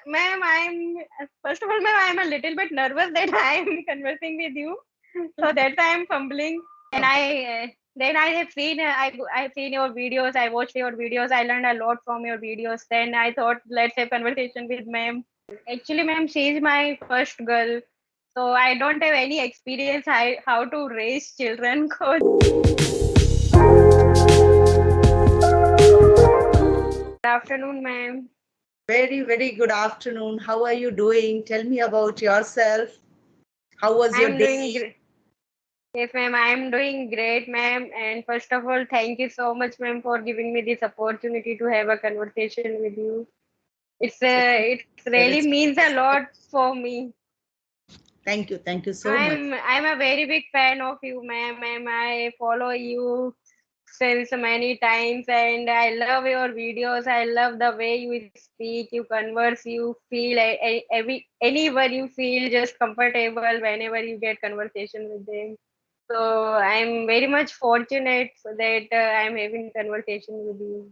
ma'am, I'm first of all, ma'am, I'm a little bit nervous that I'm conversing with you, so that's why I'm fumbling. And then I have seen I've seen your videos. I watched your videos. I learned a lot from your videos. Then I thought let's have conversation with ma'am. Actually, ma'am, she is my first girl, so I don't have any experience how to raise children. Good afternoon, ma'am. Very, very good afternoon. How are you doing? Tell me about yourself. How was your I'm doing day? great. Yes, ma'am. I'm doing great, ma'am. And first of all, thank you so much, ma'am, for giving me this opportunity to have a conversation with you. It really It's means a lot for me. Thank you. Thank you so much. I'm a very big fan of you, ma'am. Ma'am, I follow you since many times, and I love your videos. I love the way you speak, you converse, you feel anyone you feel just comfortable whenever you get conversation with them. So I'm very much fortunate that I'm having conversation with you.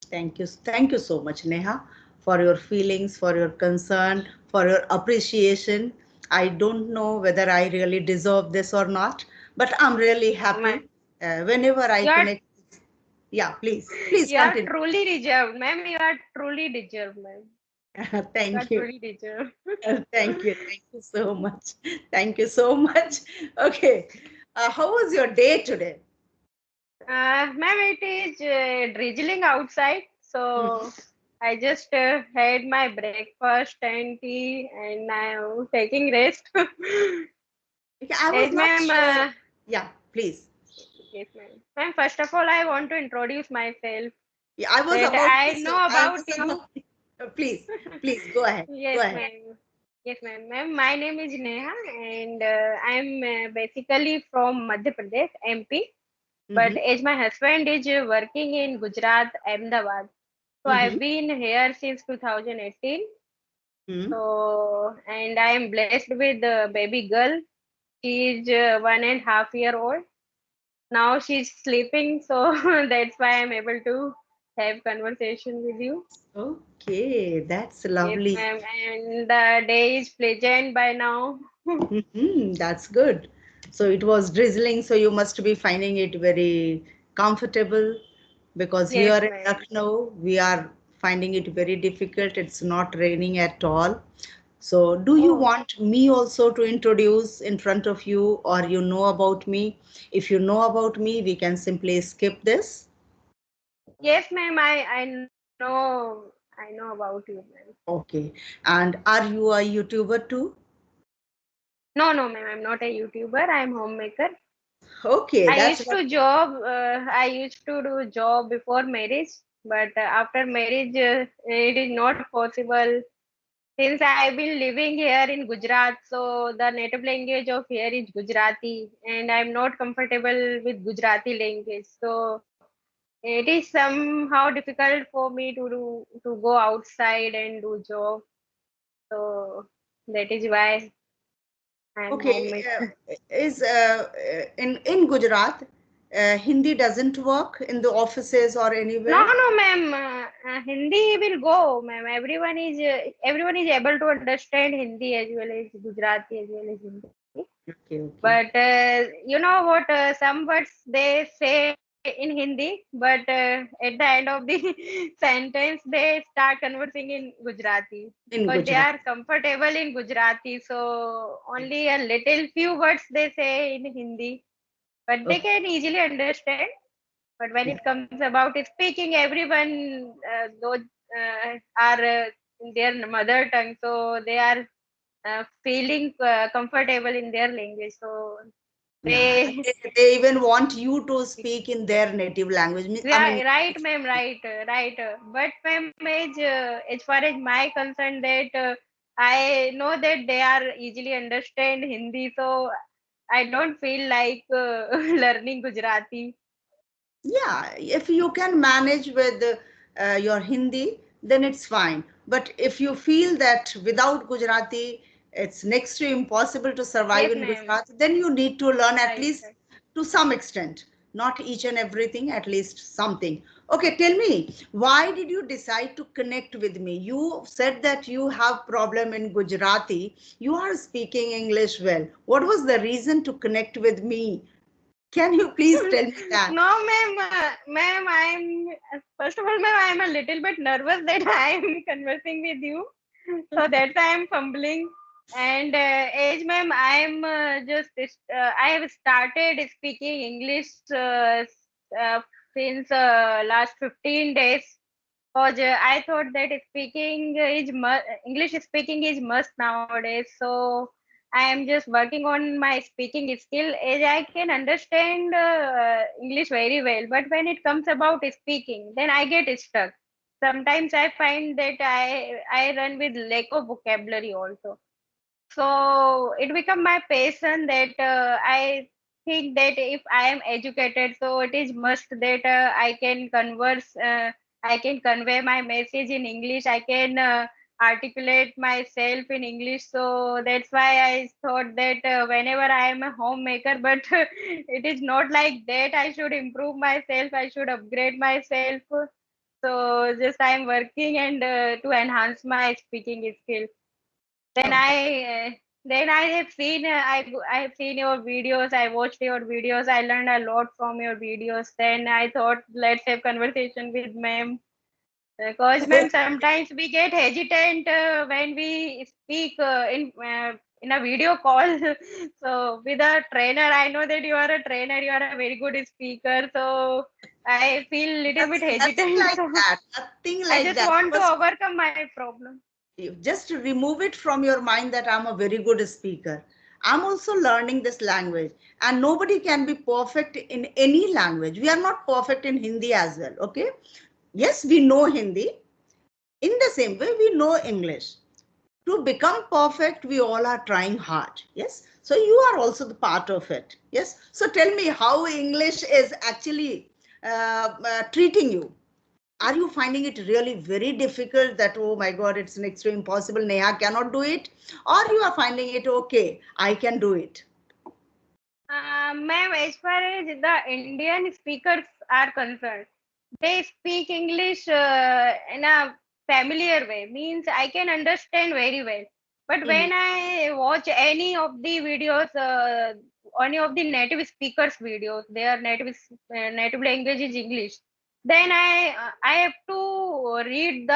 Thank you. Thank you so much, Neha, for your feelings, for your concern, for your appreciation. I don't know whether I really deserve this or not, but I'm really No, ma'am. happy whenever I You are connect. Yeah, please you are continue. truly deserved, ma'am. You are truly deserved, ma'am. You are Thank you. truly deserved. Thank you. Thank you so much. Thank you so much. Okay. How was your day today? Ma'am, it is drizzling outside, Mhm. so I just had my breakfast and tea, and now taking rest. Okay, I was Yes, not ma'am. sure. Yeah, please. Yes, ma'am. Ma'am, first of all, I want to introduce myself. Yeah, I was That about I to say, know I about was you. about, please, please go ahead. Go Yes, ahead. ma'am. Yes, ma'am. Ma'am, my name is Neha, and I'm basically from Madhya Pradesh, MP. But Mm-hmm. as my husband is working in Gujarat, Ahmedabad, so Mm-hmm. I've been here since 2018. Mm-hmm. So, and I am blessed with a baby girl. She is 1.5 year old. Now she's sleeping, so that's why I'm able to have conversation with you. Okay, that's Yes, lovely. ma'am. And the day is pleasant by now. Mm-hmm. That's good. So it was drizzling, so you must be finding it very comfortable because here Yes, in ma'am. Lucknow, we are finding it very difficult. It's not raining at all. So, do you Oh, want me also to introduce in front of you, or you know about me? If you know about me, we can simply skip this. yes, ma'am. I know about you, ma'am. Okay. And are you a YouTuber too? No, no, ma'am. I'm not a YouTuber. I'm homemaker. Okay, I that's used what. to job. I used to do job before marriage, but after marriage, it is not possible. Since I've been living here in Gujarat, so the native language of here is Gujarati, and I'm not comfortable with Gujarati language. So it is somehow difficult for me to go outside and do job. So that is why I'm Okay, homemaker. is in Gujarat, Hindi doesn't work in the offices or No, anywhere? no, ma'am. Hindi will go, ma'am. Everyone is able to understand Hindi as well as Gujarati as well as Hindi. Okay, But okay. you know what? Some words they say in Hindi, but at the end of the sentence they start conversing in Gujarati In because they Gujarat. are comfortable in Gujarati. So only a little few words they say in Hindi, but they Okay, can easily understand. But when yeah. it comes about speaking, everyone those are in their mother tongue, so they are feeling comfortable in their language. So Yeah, they, they even want you to speak in their native language. I yeah, mean, right, ma'am, right, right. But ma'am, as far as my concern, that I know that they are easily understand Hindi, so I don't feel like learning Gujarati. yeah, if you can manage with your Hindi, then it's fine. But if you feel that without Gujarati, it's next to impossible to survive Yes, in ma'am. Gujarat, then you need to learn at Right, least right. to some extent, not each and everything, at least something. Okay, tell me, why did you decide to connect with me? You said that you have problem in Gujarati. You are speaking English well. What was the reason to connect with me? Can you please tell me that? No, ma'am, ma'am, first of all, ma'am, I'm a little bit nervous that I'm conversing with you. So that's why I'm fumbling. And age, ma'am, I have started speaking English since last 15 days. Cause I thought that English speaking is must nowadays. So I am just working on my speaking skill as I can understand English very well. But when it comes about speaking, then I get stuck. Sometimes I find that I run with lack of vocabulary also. So it become my passion that I think that if I am educated, so it is must that I can convey my message in English, I can articulate myself in English. So that's why I thought that whenever I am a homemaker, but it is not like that. I should improve myself, I should upgrade myself. So just I am working and to enhance my speaking skill. Then Okay. I have seen I have seen your videos. I watched your videos. I learned a lot from your videos. Then I thought let's have conversation with ma'am. Because ma'am, sometimes we get hesitant when we speak in a video call. So with a trainer, I know that you are a trainer. You are a very good speaker. So I feel little bit Nothing hesitant. like So that. Nothing I like just that. want to First, overcome my problem. you just remove it from your mind that I'm a very good speaker. I'm also learning this language, and nobody can be perfect in any language. We are not perfect in Hindi as well. Okay. Yes, we know Hindi. In the same way, we know English. To become perfect, we all are trying hard. Yes. So you are also the part of it. Yes. So tell me how English is actually treating you. Are you finding it really very difficult that, oh my God, it's next to impossible, Neha cannot do it? Or you are finding it okay, I can do it? Ma'am, as far as the Indian speakers are concerned, they speak English in a familiar way, means I can understand very well. But Mhm. when I watch any of the native speakers' videos, their native language is English. Then I have to read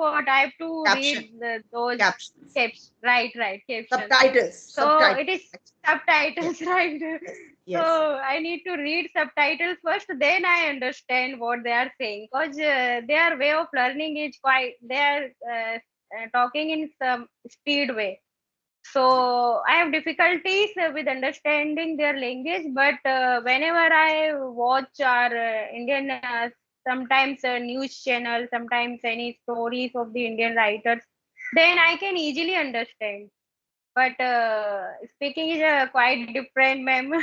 what I have to Caption, read those captions, right captions. subtitles, So subtitles. it is Yes, subtitles, right? yes, So yes. I need to read subtitles first, then I understand what they are saying. Because their way of learning is they are talking in some speed way. So I have difficulties with understanding their language. But whenever I watch our Indian, sometimes news channel, sometimes any stories of the Indian writers, then I can easily understand. But speaking is quite different, ma'am.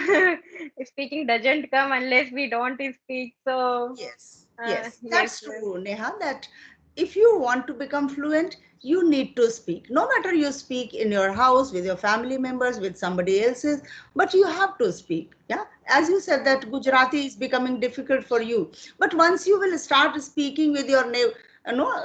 Speaking doesn't come unless we don't speak. So, Yes, yes, yes, that's ma'am. true, Neha, that if you want to become fluent, you need to speak. No matter you speak in your house, with your family members, with somebody else's, but you have to speak. Yeah. As you said that Gujarati is becoming difficult for you. But once you will start speaking with your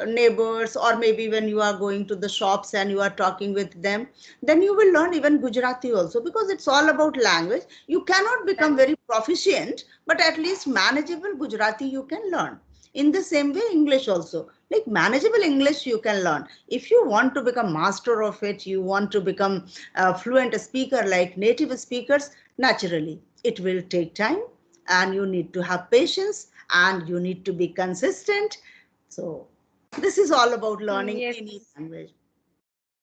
neighbors, or maybe when you are going to the shops and you are talking with them, then you will learn even Gujarati also, because it's all about language. You cannot become Right. very proficient, but at least manageable Gujarati you can learn. In the same way, English also, like manageable English you can learn. If you want to become master of it, you want to become a fluent speaker like native speakers, naturally it will take time, and you need to have patience, and you need to be consistent. So this is all about learning Yes. any language.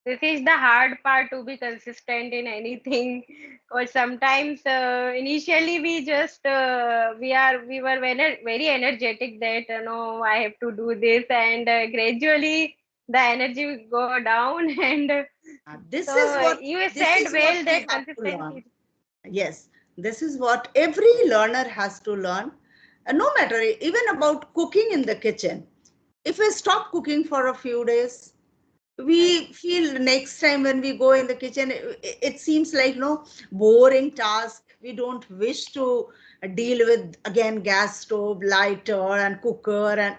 This is the hard part, to be consistent in anything. Or sometimes initially we were very energetic that no, I have to do this, and gradually the energy will go down. And This is so what you this said is what well we that have to learn. consistency. Yes, this is what every learner has to learn. No matter even about cooking in the kitchen. If we stop cooking for a few days, Right. we feel next time when we go in the kitchen, it seems like no boring task. We don't wish to deal with again gas stove, lighter and cooker and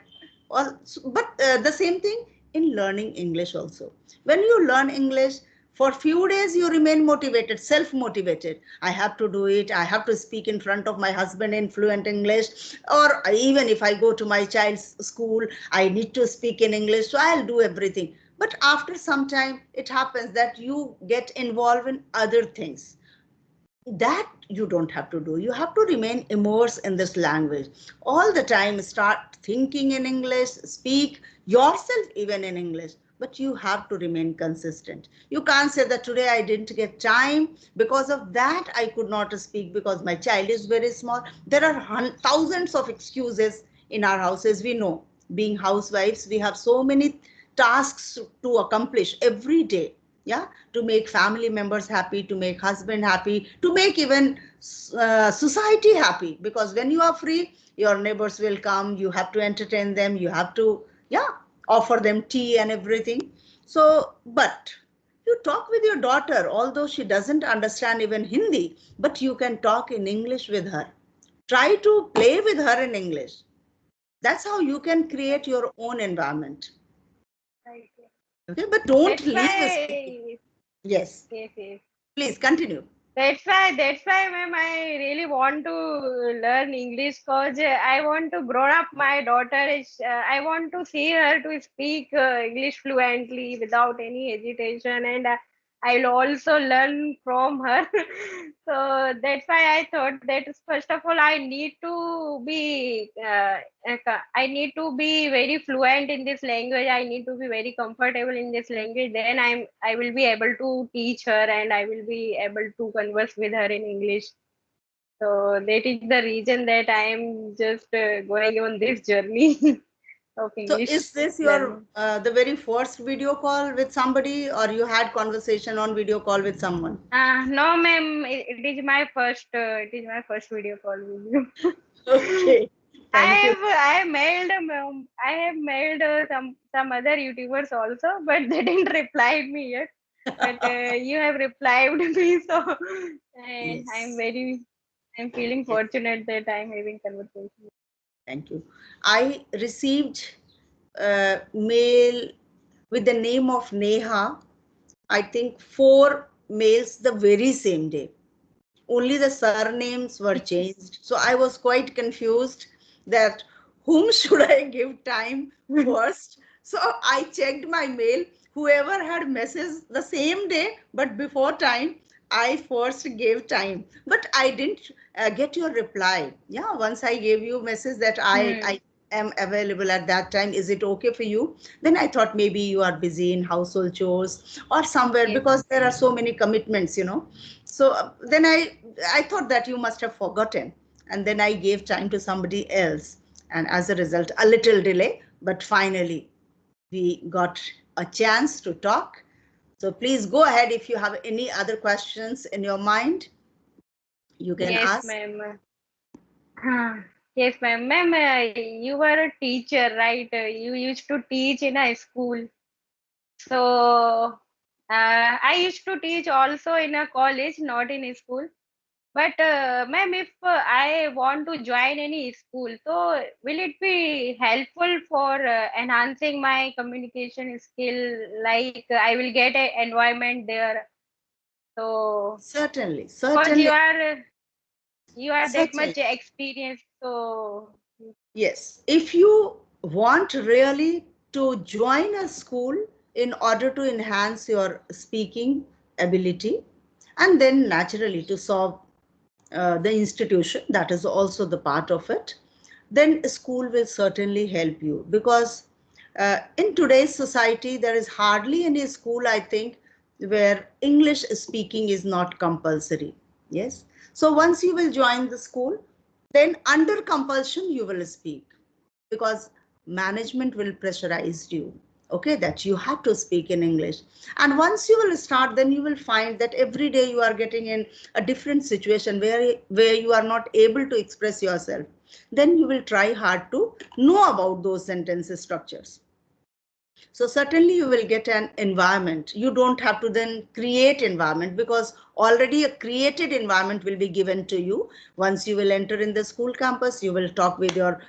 all. But the same thing in learning English also. When you learn English, for few days you remain motivated, self-motivated. I have to do it. I have to speak in front of my husband in fluent English. Or even if I go to my child's school, I need to speak in English. So I'll do everything. But after some time, it happens that you get involved in other things that you don't have to do. You have to remain immersed in this language all the time. Start thinking in English, speak yourself even in English, but you have to remain consistent. You can't say that today I didn't get time, because of that I could not speak because my child is very small. There are thousands of excuses in our houses. We know, being housewives, we have so many tasks to accomplish every day. Yeah, to make family members happy, to make husband happy, to make even society happy, because when you are free, your neighbors will come, you have to entertain them, you have to, yeah, offer them tea and everything. So but you talk with your daughter, although she doesn't understand even Hindi, but you can talk in English with her. Try to play with her in English. That's how you can create your own environment. Right. Okay, but don't That's leave speaking. why, Yes, yes, yes. please continue. That's why, ma'am, I really want to learn English because I want to grow up. My daughter is, I want to see her to speak English fluently without any hesitation, and I'll also learn from her. So that's why I thought that first of all, I need to be very fluent in this language. I need to be very comfortable in this language. Then I will be able to teach her and I will be able to converse with her in English. So that is the reason that I am just going on this journey of So English is this your learning. the very first video call with somebody, or you had conversation on video call with someone? No, ma'am, it is my first. It is my first video call with you. Okay, thank you. I have mailed some other YouTubers also, but they didn't reply me yet. But you have replied me, so Yes, I'm feeling yes, fortunate that I'm having conversation. thank you. I received mail with the name of Neha. I think 4 mails the very same day. Only the surnames were changed. So I was quite confused that whom should I give time first. So I checked my mail. Whoever had messaged the same day, but before time, I first gave time. But I didn't get your reply. Yeah, once I gave you message that Hmm. I am available at that time. Is it okay for you? Then I thought maybe you are busy in household chores or somewhere, Yes. because there are so many commitments, you know. So then I thought that you must have forgotten, and then I gave time to somebody else, and as a result a little delay, but finally we got a chance to talk. So please go ahead. If you have any other questions in your mind, you can Yes, ask. ma'am. Yes, ma'am. Ma'am, you were a teacher, right? You used to teach in a school. So I used to teach also in a college, not in a school. But ma'am, if I want to join any school, so will it be helpful for enhancing my communication skill? Like I will get an environment there. So Certainly, because certainly, you are that much certainly. experienced, so Yes, if you want really to join a school in order to enhance your speaking ability, and then naturally to solve the institution, that is also the part of it, then school will certainly help you, because in today's society there is hardly any school, I think, where English speaking is not compulsory. Yes, so once you will join the school, then under compulsion you will speak, because management will pressurize you, okay, that you have to speak in English. And once you will start, then you will find that every day you are getting in a different situation where you are not able to express yourself. Then you will try hard to know about those sentence structures. So certainly you will get an environment. You don't have to then create environment, because already a created environment will be given to you. Once you will enter in the school campus, you will talk with your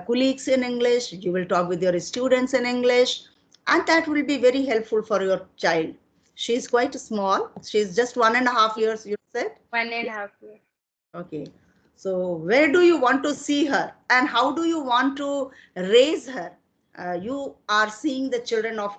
colleagues in English, you will talk with your students in English, and that will be very helpful for your child. She is quite small. She is just 1.5 years, you said? 1.5 years. Okay. So where do you want to see her, and how do you want to raise her? You are seeing the children of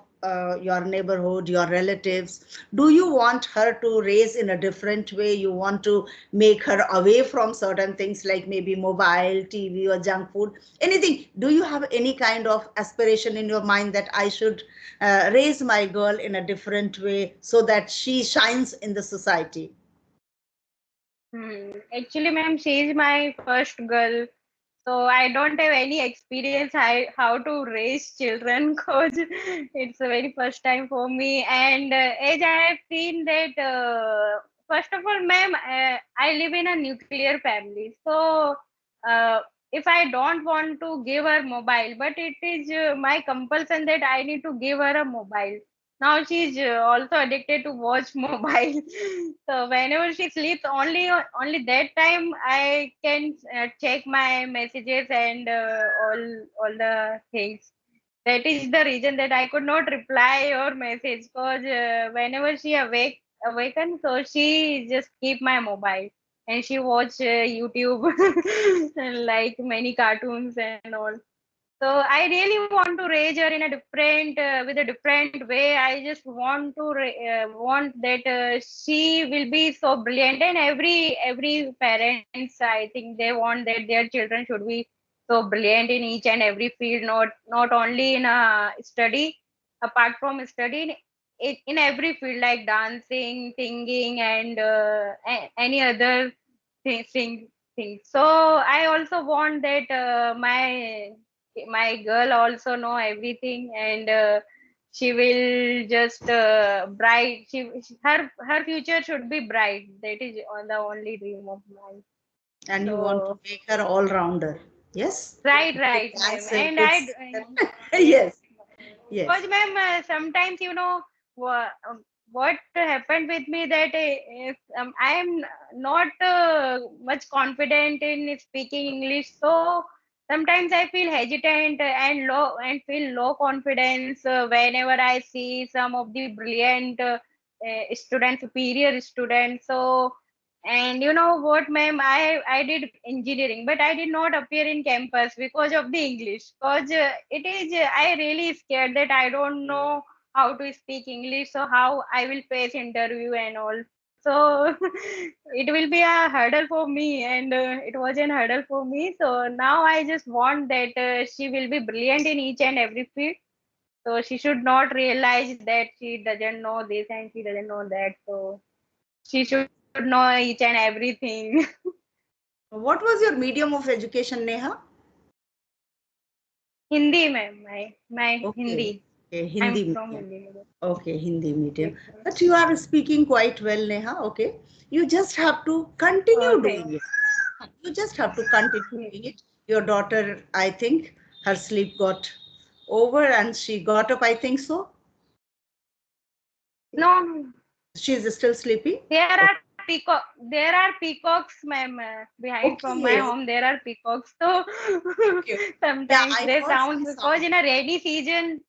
your neighborhood, your relatives. Do you want her to raise in a different way? You want to make her away from certain things like maybe mobile, TV, or junk food? Anything? Do you have any kind of aspiration in your mind that I should raise my girl in a different way so that she shines in the society? Actually, ma'am, she is my first girl. So I don't have any experience how to raise children because it's the very first time for me. And as I have seen that, first of all, ma'am, I live in a nuclear family. So uh, if I don't want to give her mobile, but it is my compulsion that I need to give her a mobile. Now she's also addicted to watch mobile. So whenever she sleeps, only that time I can check my messages and all the things. That is the reason that I could not reply your message because whenever she awaken, so she just keep my mobile and she watch YouTube and like many cartoons and all. So I really want to raise her in a different, with a different way. I just want to want that she will be so brilliant, and every parents, I think they want that their children should be so brilliant in each and every field, not only in a study, apart from study, in every field like dancing, singing, and any other thing. So I also want that my girl also know everything, and she will just bright. Her future should be bright. That is the only dream of mine. And you want to So make her all rounder. Yes, good right, ma'am. dancer, And good I singer. yes, Yes, yes. because ma'am, sometimes what happened with me that I am not much confident in speaking English. So sometimes I feel hesitant and feel low confidence whenever I see some of the brilliant students, superior students. So, and you know what, ma'am, I did engineering, but I did not appear in campus because of the English. Because it is I really scared that I don't know how to speak English, so how I will face interview and all. So it will be a hurdle for me, and it was an hurdle for me. So now I just want that she will be brilliant in each and every field. So she should not realize that she doesn't know this and she doesn't know that. So she should know each and everything. What was your medium of education, Neha? Hindi, ma'am. My Okay, Hindi. okay, I'm Hindi from medium. Hindi medium. Okay, Hindi medium. Yes, ma'am. But you are speaking quite well, Neha. Okay, you just have to Oh, continue thank doing it. You just have to continue you. doing it. Your daughter, I think, her sleep got over and she got up, I think so. No, no. She is still sleeping. There are peacocks, ma'am. Behind from my Okay, home, there are peacocks. So okay. Yeah, sometimes I they heard sound some because sound. in a rainy season,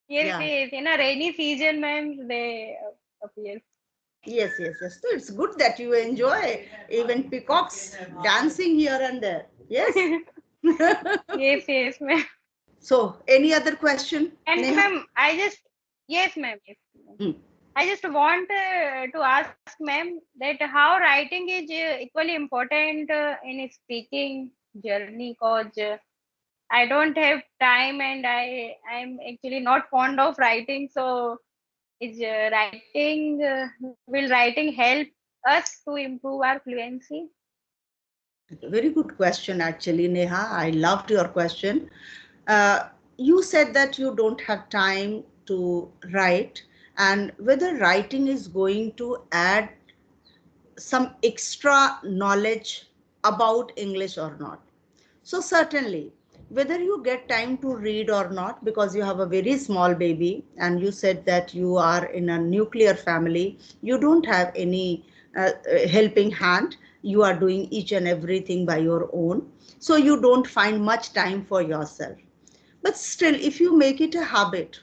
Yeah. yes, in a rainy season, ma'am, they appear. Yes, yes, yes. So it's good that you enjoy even peacocks dancing here and there. Yes. Yes, ma'am. So, any other question, And Neha? ma'am, yes, ma'am, yes, ma'am. Hmm. I just want to ask, ma'am, that how writing is equally important in speaking journey, cause I don't have time and I'm actually not fond of writing. So, is will writing help us to improve our fluency? Very good question, actually, Neha. I loved your question. Uh, you said that you don't have time to write, and whether writing is going to add some extra knowledge about English or not. So, certainly, whether you get time to read or not, because you have a very small baby and you said that you are in a nuclear family, you don't have any helping hand, you are doing each and everything by your own, so you don't find much time for yourself. But still, if you make it a habit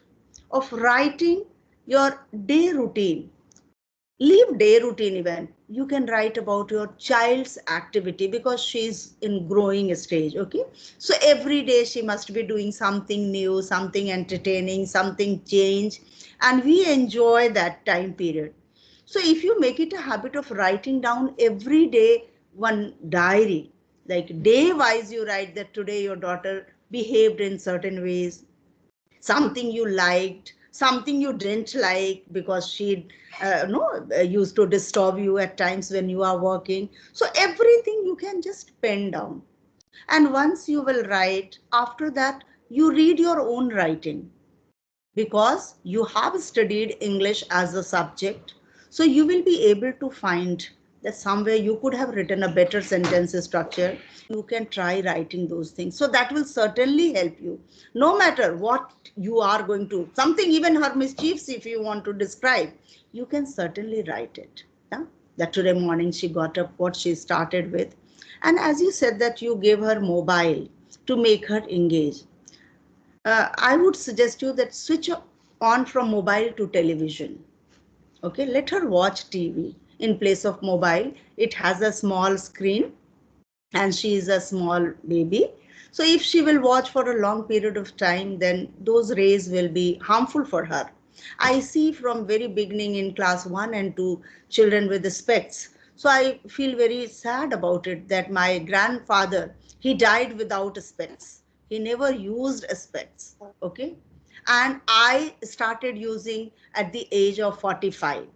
of writing your day routine, leave day routine even, you can write about your child's activity because she's in growing stage. Okay, so every day she must be doing something new, something entertaining, something change, and we enjoy that time period. So if you make it a habit of writing down every day one diary, like day wise you write that today your daughter behaved in certain ways, something you liked, something you didn't like because she no used to disturb you at times when you are working. So everything you can just pen down, and once you will write, after that you read your own writing, because you have studied English as a subject. So you will be able to find that somewhere you could have written a better sentence structure. You can try writing those things. So that will certainly help you. No matter what you are going to, something even her mischiefs, if you want to describe, you can certainly write it. Yeah? That today morning she got up, what she started with. And as you said that you gave her mobile to make her engage, I would suggest you that switch on from mobile to television. Okay, let her watch TV in place of mobile. It has a small screen and she is a small baby. So if she will watch for a long period of time, then those rays will be harmful for her. I see from very beginning in class 1 and 2 children with the specs. So I feel very sad about it that my grandfather, he died without specs. He never used specs. Okay. And I started using at the age of 45.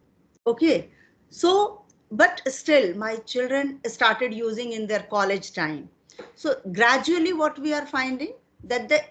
Okay, so but still my children started using in their college time. So gradually what we are finding that the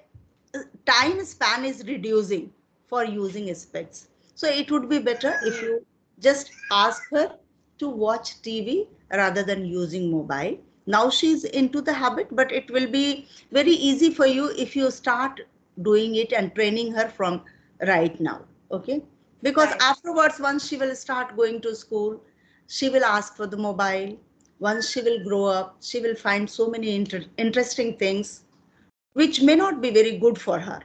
time span is reducing for using specs. So it would be better if you just ask her to watch TV rather than using mobile. Now she's into the habit, but it will be very easy for you if you start doing it and training her from right now. Okay, because Right. afterwards once she will start going to school, she will ask for the mobile. Once she will grow up, she will find so many interesting things which may not be very good for her.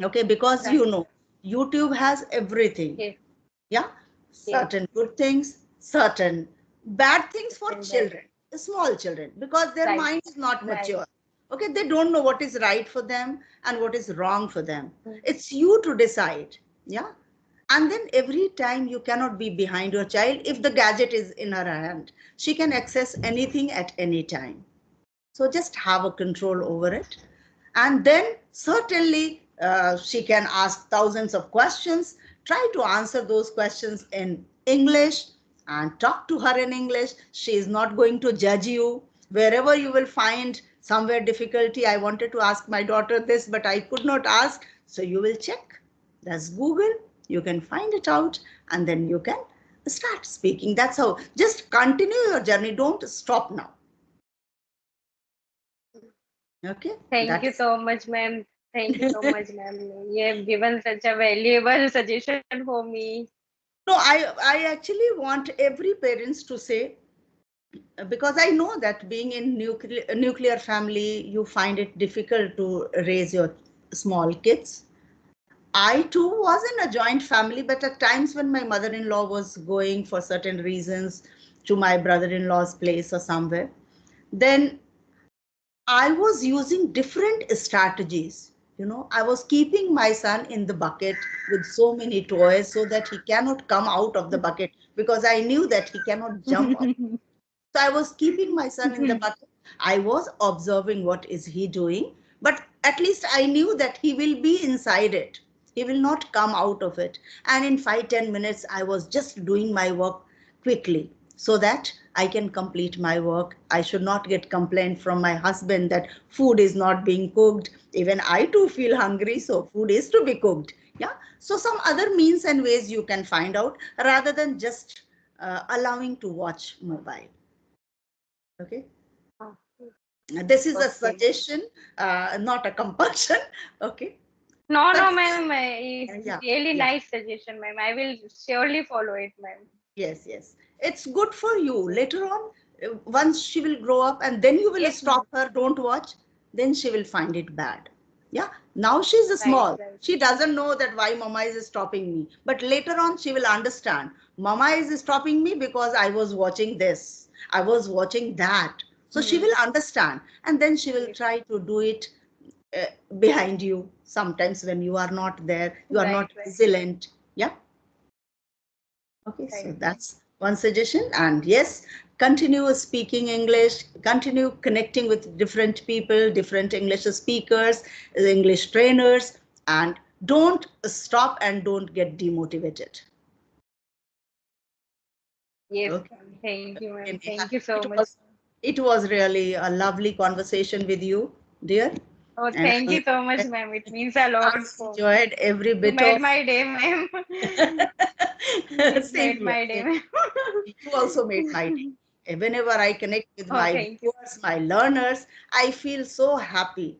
Okay, because Right. YouTube has everything. Yes. Yeah, Yes. certain good things, certain bad things for And that. children, small children, because their Right. mind is not Right. mature. Okay, they don't know what is right for them and what is wrong for them. Mm. It's you to decide. Yeah, and then every time you cannot be behind your child. If the gadget is in her hand, she can access anything at any time. So just have a control over it. And then certainly she can ask thousands of questions. Try to answer those questions in English and talk to her in English. She is not going to judge you. Wherever you will find somewhere difficulty, I wanted to ask my daughter this, but I could not ask. So you will check. That's Google. You can find it out and then you can start speaking. That's how. Just continue your journey. Don't stop now. Okay, Thank that you is. so much, ma'am. Thank you so much, ma'am. You have given such a valuable suggestion for me. No, I actually want every parents to say, because I know that being in nuclear family, you find it difficult to raise your small kids. I too was in a joint family, but at times when my mother-in-law was going for certain reasons to my brother-in-law's place or somewhere, then I was using different strategies. I was keeping my son in the bucket with so many toys so that he cannot come out of the bucket because I knew that he cannot jump out. So I was keeping my son in the bucket. I was observing what is he doing, but at least I knew that he will be inside it. He will not come out of it. And in 5-10 minutes, I was just doing my work quickly so that I can complete my work. I should not get complaint from my husband that food is not being cooked. Even I too feel hungry, so food is to be cooked. Yeah. So some other means and ways you can find out rather than just allowing to watch mobile. Okay. Ah, This is a Okay. suggestion, not a compulsion. Okay. No, But no, ma'am. It's yeah, really yeah. nice suggestion, ma'am. I will surely follow it, ma'am. Yes, yes. It's good for you. Later on, once she will grow up and then you will Yes, ma'am. stop her, don't watch, then she will find it bad. Yeah. Now she's Right, small. right. She doesn't know that why mama is stopping me. But later on, she will understand. Mama is stopping me because I was watching this. I was watching that. So she Hmm. will understand. And then she will Yes. try to do it uh, behind you. Sometimes when you are not there, you are Right, not right, vigilant. Yeah. Okay, so right. that's one suggestion. And yes, continue speaking English, continue connecting with different people, different English speakers, English trainers, and don't stop and don't get demotivated. Yes, Okay. ma'am. Thank you, ma'am. Okay, Thank Neha. you so much. It was really a lovely conversation with you, dear. Oh, And thank you so much, ma'am. It means a I lot for me. enjoyed every You bit made of my day, ma'am. It same made here, my same. day, ma'am. You also made my day. Whenever I connect with Oh, my thank you. viewers, my learners, I feel so happy.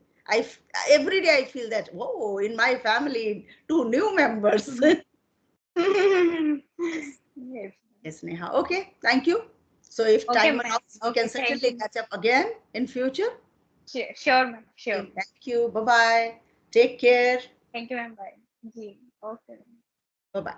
Every day I feel that, whoa, in my family, two new members. Yes, Yes. yes, Neha. Okay, thank you. So if Okay, time ma'am. allows, we can Okay, thank certainly you. catch up again in future. Sure, sure, ma'am. Sure. Okay, thank you. Bye bye. Take care. Thank you, ma'am. Bye. Ji. Okay. Bye bye.